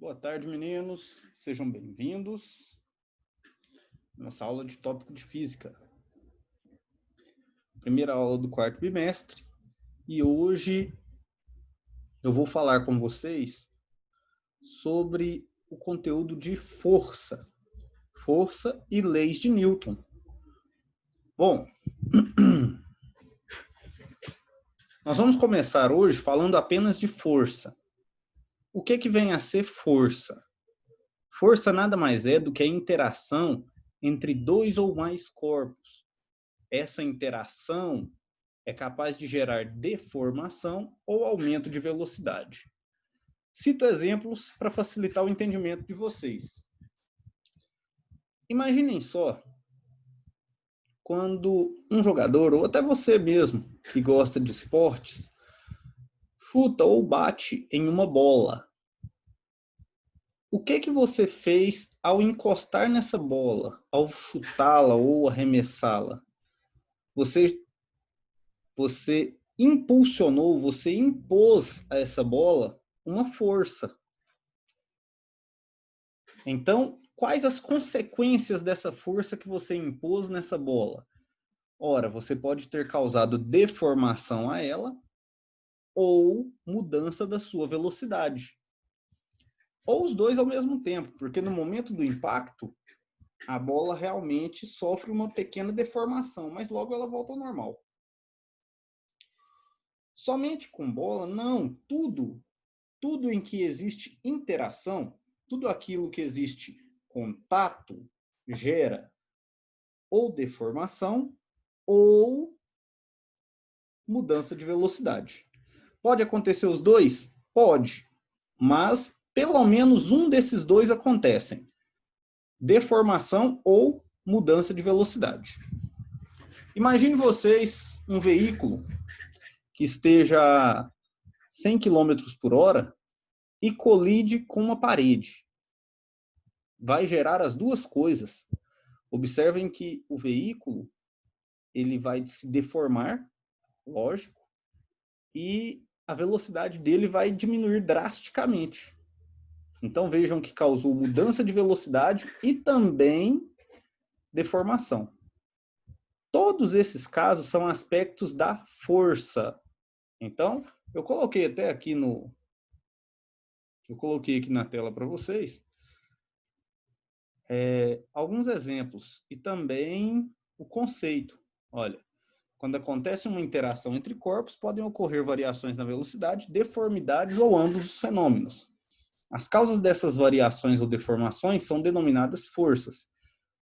Boa tarde, meninos. Sejam bem-vindos à nossa aula de tópico de física. Primeira aula do quarto bimestre. E hoje eu vou falar com vocês sobre o conteúdo de força. Força e leis de Newton. Bom, nós vamos começar hoje falando apenas de força. O que vem a ser força? Força nada mais é do que a interação entre dois ou mais corpos. Essa interação é capaz de gerar deformação ou aumento de velocidade. Cito exemplos para facilitar o entendimento de vocês. Imaginem só quando um jogador, ou até você mesmo, que gosta de esportes, chuta ou bate em uma bola. O que você fez ao encostar nessa bola, ao chutá-la ou arremessá-la? Você impulsionou, você impôs a essa bola uma força. Então, quais as consequências dessa força que você impôs nessa bola? Ora, você pode ter causado deformação a ela ou mudança da sua velocidade. Ou os dois ao mesmo tempo, porque no momento do impacto, a bola realmente sofre uma pequena deformação, mas logo ela volta ao normal. Somente com bola? Não. Tudo em que existe interação, tudo aquilo que existe contato, gera ou deformação ou mudança de velocidade. Pode acontecer os dois? Pode, mas pelo menos um desses dois acontecem. Deformação ou mudança de velocidade. Imagine vocês um veículo que esteja a 100 km por hora e colide com uma parede. Vai gerar as duas coisas. Observem que o veículo ele vai se deformar, lógico, e a velocidade dele vai diminuir drasticamente. Então vejam que causou mudança de velocidade e também deformação. Todos esses casos são aspectos da força. Então, eu coloquei aqui na tela para vocês alguns exemplos e também o conceito. Olha, quando acontece uma interação entre corpos, podem ocorrer variações na velocidade, deformidades ou ambos os fenômenos. As causas dessas variações ou deformações são denominadas forças.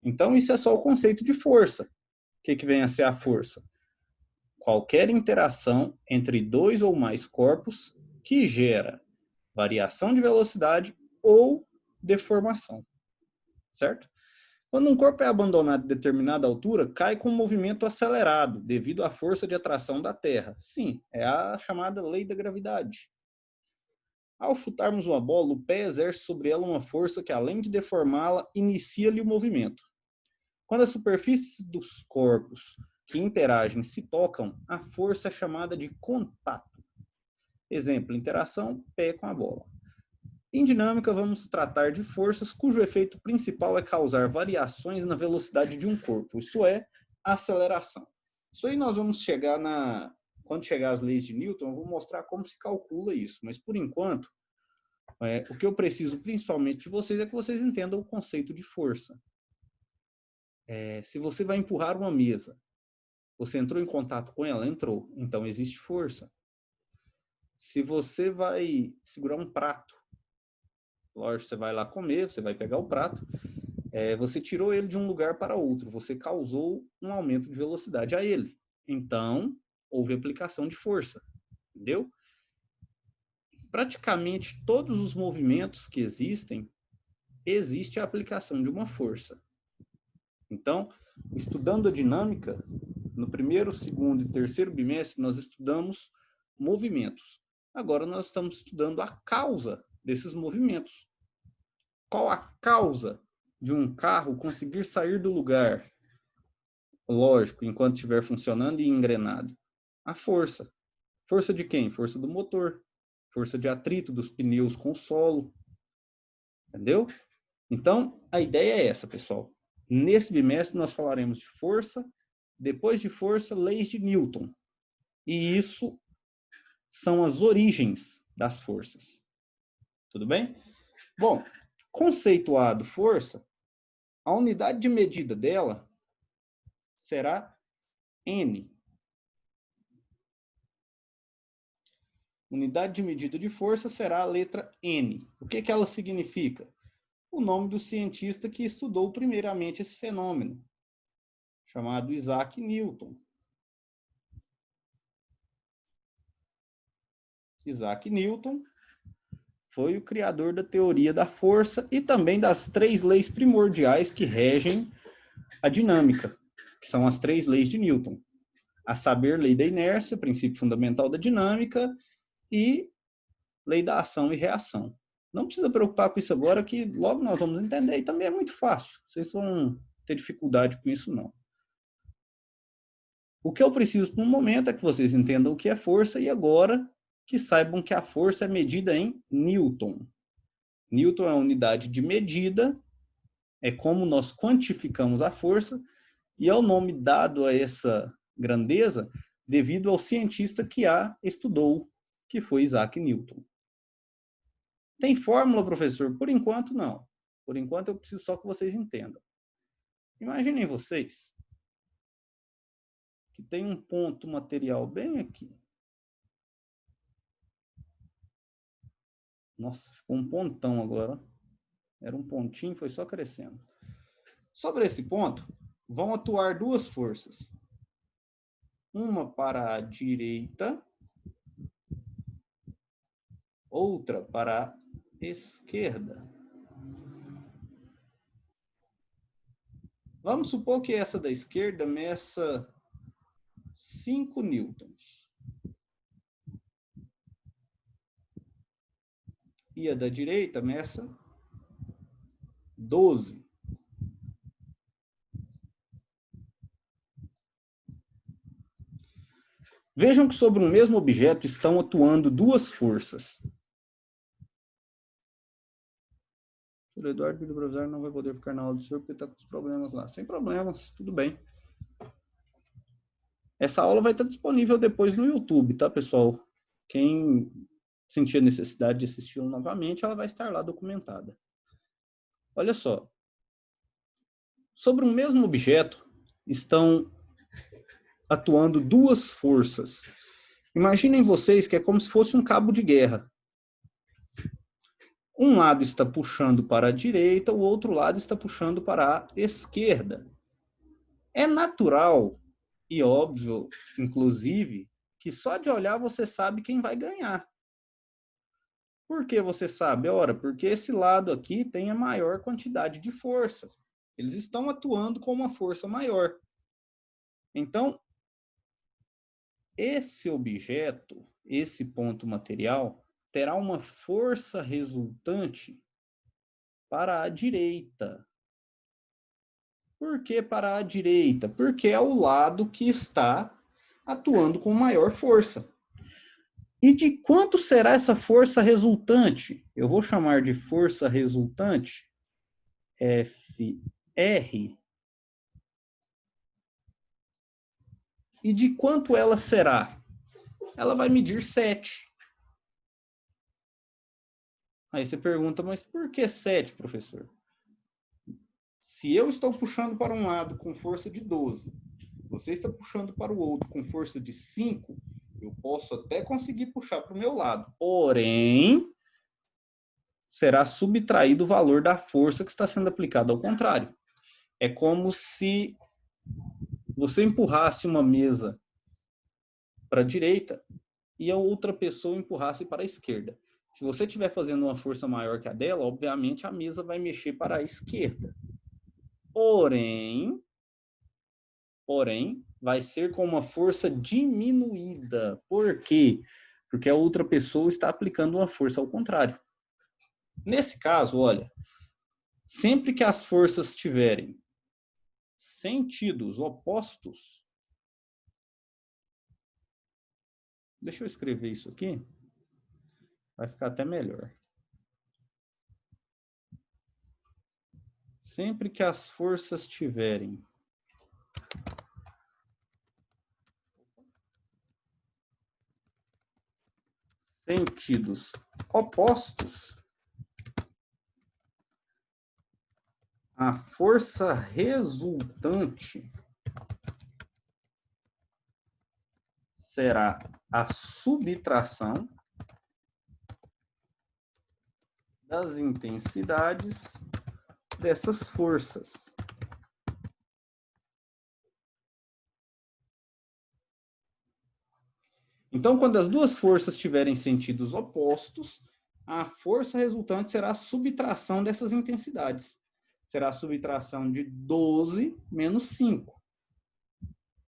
Então, isso é só o conceito de força. O que vem a ser a força? Qualquer interação entre dois ou mais corpos que gera variação de velocidade ou deformação. Certo? Quando um corpo é abandonado a determinada altura, cai com um movimento acelerado, devido à força de atração da Terra. Sim, é a chamada lei da gravidade. Ao chutarmos uma bola, o pé exerce sobre ela uma força que, além de deformá-la, inicia-lhe o movimento. Quando as superfícies dos corpos que interagem se tocam, a força é chamada de contato. Exemplo, interação, pé com a bola. Em dinâmica, vamos tratar de forças cujo efeito principal é causar variações na velocidade de um corpo, isso é, aceleração. Isso aí nós vamos chegar quando chegar às leis de Newton, eu vou mostrar como se calcula isso, mas por enquanto, o que eu preciso principalmente de vocês é que vocês entendam o conceito de força. Se você vai empurrar uma mesa, você entrou em contato com ela? Entrou, então existe força. Se você vai segurar um prato, lógico, você vai lá comer, você vai pegar o prato, você tirou ele de um lugar para outro, você causou um aumento de velocidade a ele. Então, houve aplicação de força, entendeu? Praticamente todos os movimentos que existem, existe a aplicação de uma força. Então, estudando a dinâmica, no primeiro, segundo e terceiro bimestre, nós estudamos movimentos. Agora nós estamos estudando a causa desses movimentos. Qual a causa de um carro conseguir sair do lugar? Lógico, enquanto estiver funcionando e engrenado. A força. Força de quem? Força do motor. Força de atrito dos pneus com o solo. Entendeu? Então, a ideia é essa, pessoal. Nesse bimestre, nós falaremos de força, depois de força, leis de Newton. E isso são as origens das forças. Tudo bem? Bom, conceituado força, a unidade de medida dela será N. Unidade de medida de força será a letra N. O que ela significa? O nome do cientista que estudou primeiramente esse fenômeno, chamado Isaac Newton. Isaac Newton foi o criador da teoria da força e também das 3 leis primordiais que regem a dinâmica, que são as 3 leis de Newton. A saber, lei da inércia, princípio fundamental da dinâmica, e lei da ação e reação. Não precisa preocupar com isso agora, que logo nós vamos entender, e também é muito fácil. Vocês vão ter dificuldade com isso, não. O que eu preciso no momento é que vocês entendam o que é força e agora que saibam que a força é medida em Newton. Newton é a unidade de medida, é como nós quantificamos a força, e é o nome dado a essa grandeza devido ao cientista que a estudou, que foi Isaac Newton. Tem fórmula, professor? Por enquanto, não. Por enquanto, eu preciso só que vocês entendam. Imaginem vocês que tem um ponto material bem aqui. Nossa, ficou um pontão agora. Era um pontinho, foi só crescendo. Sobre esse ponto, vão atuar 2 forças. Uma para a direita, outra para a esquerda. Vamos supor que essa da esquerda meça 5 newtons. E a da direita meça 12. Vejam que sobre um mesmo objeto estão atuando 2 forças. O Eduardo do Professor não vai poder ficar na aula do senhor porque está com os problemas lá. Sem problemas, tudo bem. Essa aula vai estar disponível depois no YouTube, tá, pessoal? Quem sentir a necessidade de assisti-la novamente, ela vai estar lá documentada. Olha só. Sobre um mesmo objeto estão atuando 2 forças. Imaginem vocês que é como se fosse um cabo de guerra. Um lado está puxando para a direita, o outro lado está puxando para a esquerda. É natural e óbvio, inclusive, que só de olhar você sabe quem vai ganhar. Por que você sabe? Ora, porque esse lado aqui tem a maior quantidade de força. Eles estão atuando com uma força maior. Então, esse objeto, esse ponto material, terá uma força resultante para a direita. Por que para a direita? Porque é o lado que está atuando com maior força. E de quanto será essa força resultante? Eu vou chamar de força resultante FR. E de quanto ela será? Ela vai medir 7. Aí você pergunta, mas por que 7, professor? Se eu estou puxando para um lado com força de 12, você está puxando para o outro com força de 5, eu posso até conseguir puxar para o meu lado. Porém, será subtraído o valor da força que está sendo aplicada ao contrário. É como se você empurrasse uma mesa para a direita e a outra pessoa empurrasse para a esquerda. Se você estiver fazendo uma força maior que a dela, obviamente a mesa vai mexer para a esquerda. Porém, vai ser com uma força diminuída. Por quê? Porque a outra pessoa está aplicando uma força ao contrário. Nesse caso, olha, sempre que as forças tiverem sentidos opostos, deixa eu escrever isso aqui, vai ficar até melhor. Sempre que as forças tiverem sentidos opostos, a força resultante será a subtração das intensidades dessas forças. Então, quando as duas forças tiverem sentidos opostos, a força resultante será a subtração dessas intensidades. Será a subtração de 12 menos 5.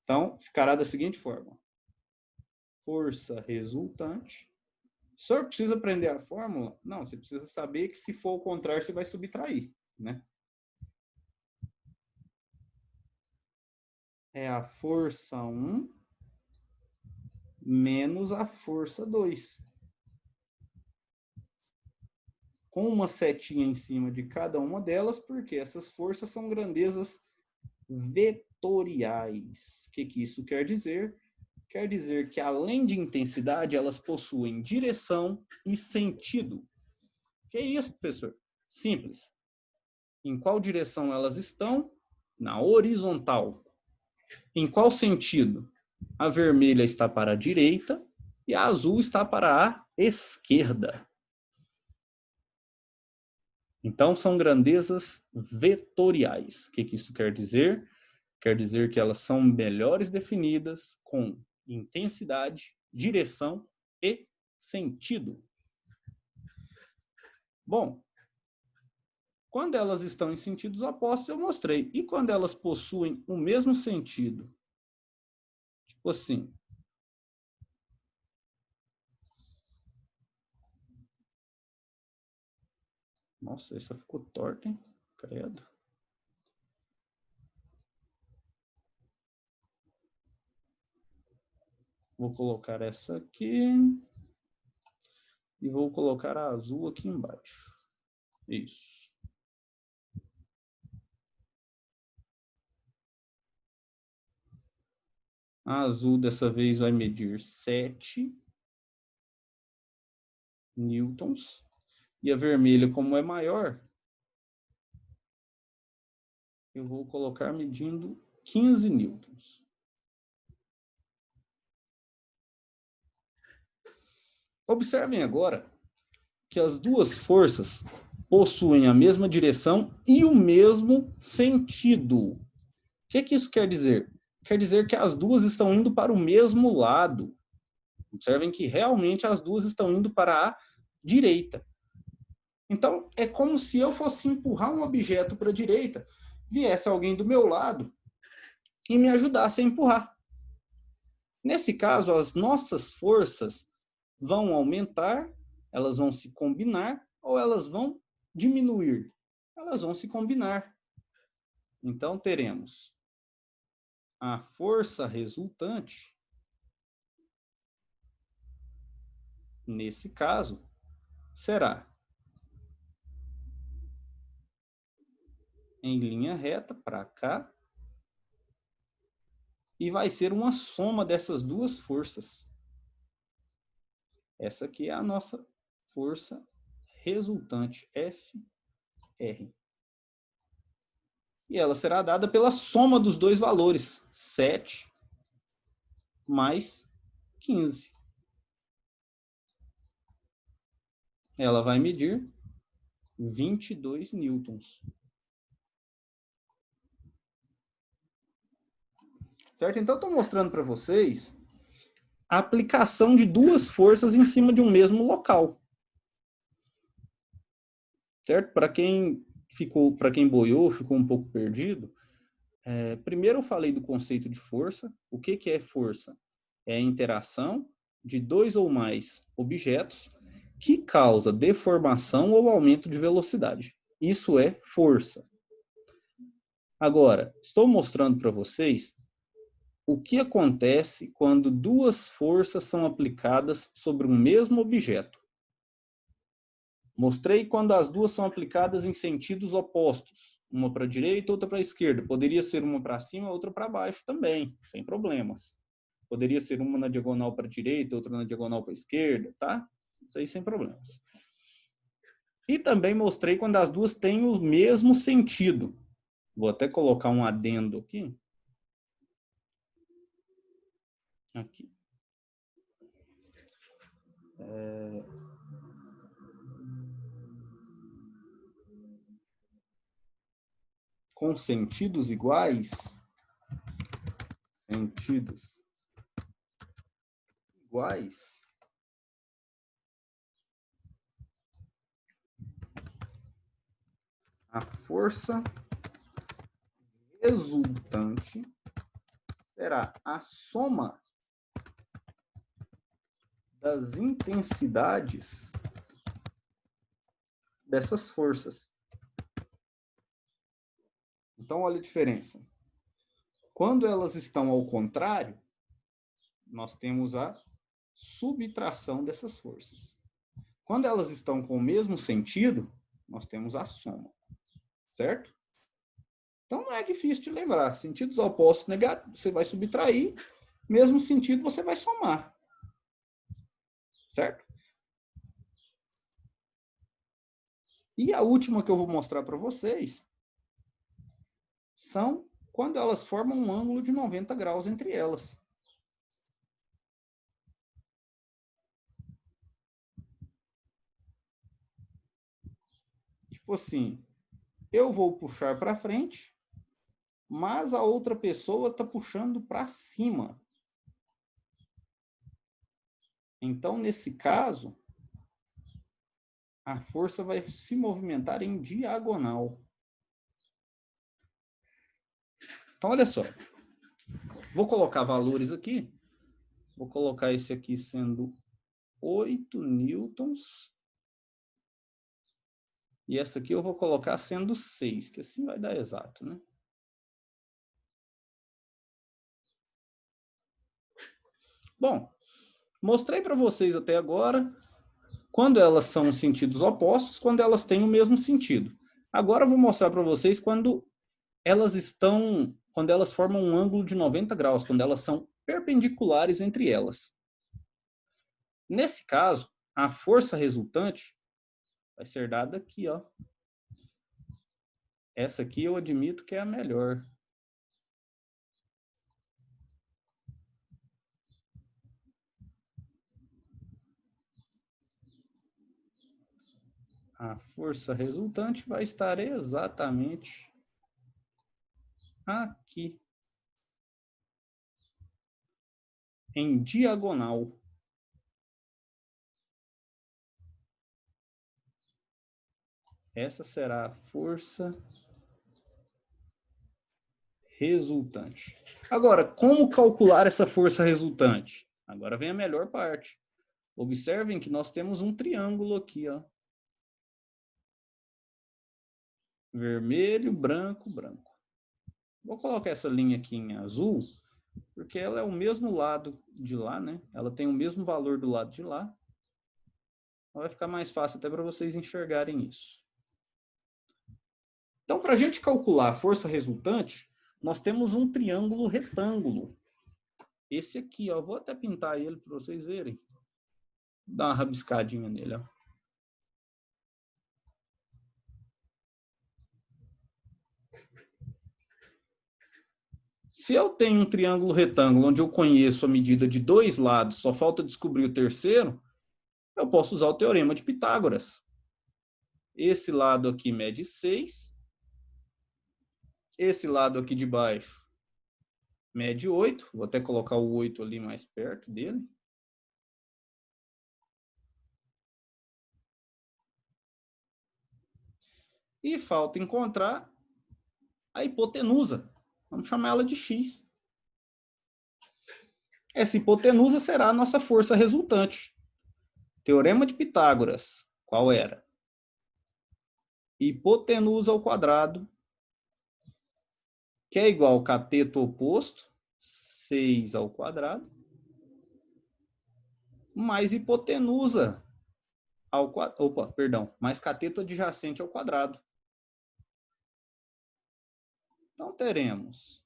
Então, ficará da seguinte forma. Força resultante. O senhor precisa aprender a fórmula? Não, você precisa saber que se for o contrário, você vai subtrair, né? É a força 1 menos a força 2. Com uma setinha em cima de cada uma delas, porque essas forças são grandezas vetoriais. O que isso quer dizer? Quer dizer que, além de intensidade, elas possuem direção e sentido. Que é isso, professor? Simples. Em qual direção elas estão? Na horizontal. Em qual sentido? A vermelha está para a direita e a azul está para a esquerda. Então, são grandezas vetoriais. O que isso quer dizer? Quer dizer que elas são melhores definidas com intensidade, direção e sentido. Bom, quando elas estão em sentidos opostos, eu mostrei. E quando elas possuem o mesmo sentido? Tipo assim. Nossa, essa ficou torta, hein? Credo. Vou colocar essa aqui. E vou colocar a azul aqui embaixo. Isso. A azul dessa vez vai medir 7 newtons. E a vermelha, como é maior, eu vou colocar medindo 15 newtons. Observem agora que as duas forças possuem a mesma direção e o mesmo sentido. O que isso quer dizer? Quer dizer que as duas estão indo para o mesmo lado. Observem que realmente as duas estão indo para a direita. Então, é como se eu fosse empurrar um objeto para a direita, viesse alguém do meu lado e me ajudasse a empurrar. Nesse caso, as nossas forças vão aumentar, elas vão se combinar ou elas vão diminuir? Elas vão se combinar. Então, teremos a força resultante, nesse caso, será em linha reta para cá e vai ser uma soma dessas duas forças. Essa aqui é a nossa força resultante, FR. E ela será dada pela soma dos dois valores, 7 mais 15. Ela vai medir 22 newtons. Certo? Então, estou mostrando para vocês a aplicação de duas forças em cima de um mesmo local. Certo? Para quem boiou, ficou um pouco perdido, primeiro eu falei do conceito de força. O que é força? É a interação de dois ou mais objetos que causa deformação ou aumento de velocidade. Isso é força. Agora, estou mostrando para vocês o que acontece quando duas forças são aplicadas sobre um mesmo objeto. Mostrei quando as duas são aplicadas em sentidos opostos. Uma para a direita, outra para a esquerda. Poderia ser uma para cima, outra para baixo também, sem problemas. Poderia ser uma na diagonal para a direita, outra na diagonal para a esquerda, tá? Isso aí sem problemas. E também mostrei quando as duas têm o mesmo sentido. Vou até colocar um adendo aqui. Aqui. Com sentidos iguais, a força resultante será a soma das intensidades dessas forças. Então, olha a diferença. Quando elas estão ao contrário, nós temos a subtração dessas forças. Quando elas estão com o mesmo sentido, nós temos a soma. Certo? Então, não é difícil de lembrar. Sentidos opostos negativos, você vai subtrair. Mesmo sentido, você vai somar. Certo? E a última que eu vou mostrar para vocês são quando elas formam um ângulo de 90 graus entre elas. Tipo assim, eu vou puxar para frente, mas a outra pessoa está puxando para cima. Então, nesse caso, a força vai se movimentar em diagonal. Então, olha só. Vou colocar valores aqui. Vou colocar esse aqui sendo 8 newtons. E essa aqui eu vou colocar sendo 6, que assim vai dar exato, né? Bom, mostrei para vocês até agora quando elas são sentidos opostos, quando elas têm o mesmo sentido. Agora eu vou mostrar para vocês quando elas formam um ângulo de 90 graus, quando elas são perpendiculares entre elas. Nesse caso, a força resultante vai ser dada aqui, ó. Essa aqui eu admito que é a melhor. A força resultante vai estar exatamente aqui, em diagonal. Essa será a força resultante. Agora, como calcular essa força resultante? Agora vem a melhor parte. Observem que nós temos um triângulo aqui, ó. Vermelho, branco, branco. Vou colocar essa linha aqui em azul, porque ela é o mesmo lado de lá, né? Ela tem o mesmo valor do lado de lá. Vai ficar mais fácil até para vocês enxergarem isso. Então, para a gente calcular a força resultante, nós temos um triângulo retângulo. Esse aqui, ó, vou até pintar ele para vocês verem. Vou dar uma rabiscadinha nele, ó. Se eu tenho um triângulo retângulo onde eu conheço a medida de dois lados, só falta descobrir o terceiro, eu posso usar o teorema de Pitágoras. Esse lado aqui mede 6. Esse lado aqui de baixo mede 8. Vou até colocar o 8 ali mais perto dele. E falta encontrar a hipotenusa. Vamos chamar ela de x. Essa hipotenusa será a nossa força resultante. Teorema de Pitágoras. Qual era? Hipotenusa ao quadrado, que é igual ao cateto oposto, 6 ao quadrado, mais hipotenusa ao quadrado, mais cateto adjacente ao quadrado. Então, teremos...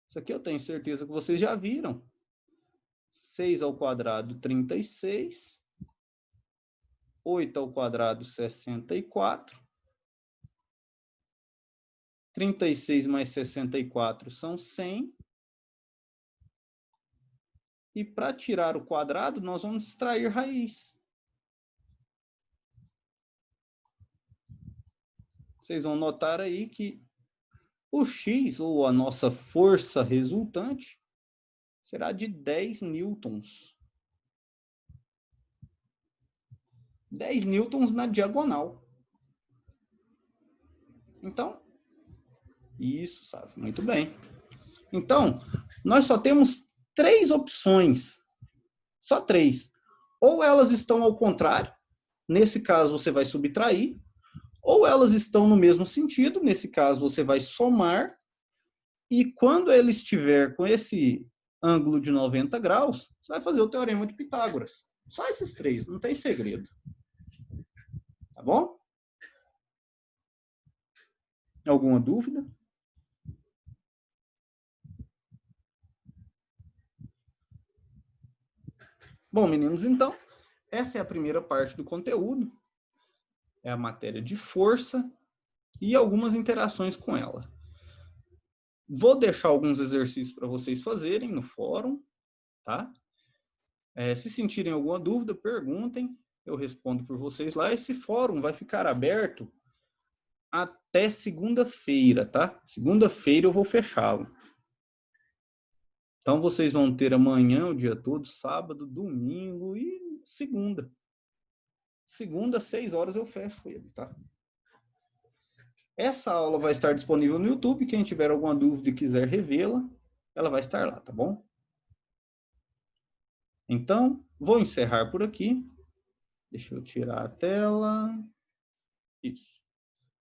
Isso aqui eu tenho certeza que vocês já viram. 6 ao quadrado, 36. 8 ao quadrado, 64. 36 mais 64 são 100. E para tirar o quadrado, nós vamos extrair raiz. Vocês vão notar aí que o x, ou a nossa força resultante, será de 10 newtons. 10 newtons na diagonal. Então, isso, sabe? Muito bem. Então, nós só temos 3 opções. Só 3. Ou elas estão ao contrário, nesse caso você vai subtrair, ou elas estão no mesmo sentido, nesse caso você vai somar, e quando ele estiver com esse ângulo de 90 graus, você vai fazer o teorema de Pitágoras. Só esses 3, não tem segredo. Tá bom? Alguma dúvida? Bom, meninos, então, essa é a primeira parte do conteúdo. É a matéria de força e algumas interações com ela. Vou deixar alguns exercícios para vocês fazerem no fórum, tá? Se sentirem alguma dúvida, perguntem, eu respondo por vocês lá. Esse fórum vai ficar aberto até segunda-feira, tá? Segunda-feira eu vou fechá-lo. Então, vocês vão ter amanhã o dia todo, sábado, domingo e segunda. Segunda, às 6 horas, eu fecho ele, tá? Essa aula vai estar disponível no YouTube. Quem tiver alguma dúvida e quiser revê-la, ela vai estar lá, tá bom? Então, vou encerrar por aqui. Deixa eu tirar a tela. Isso.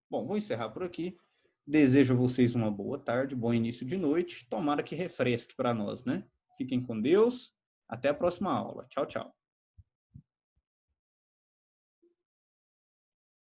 Bom, vou encerrar por aqui. Desejo a vocês uma boa tarde, bom início de noite. Tomara que refresque para nós, né? Fiquem com Deus. Até a próxima aula. Tchau, tchau.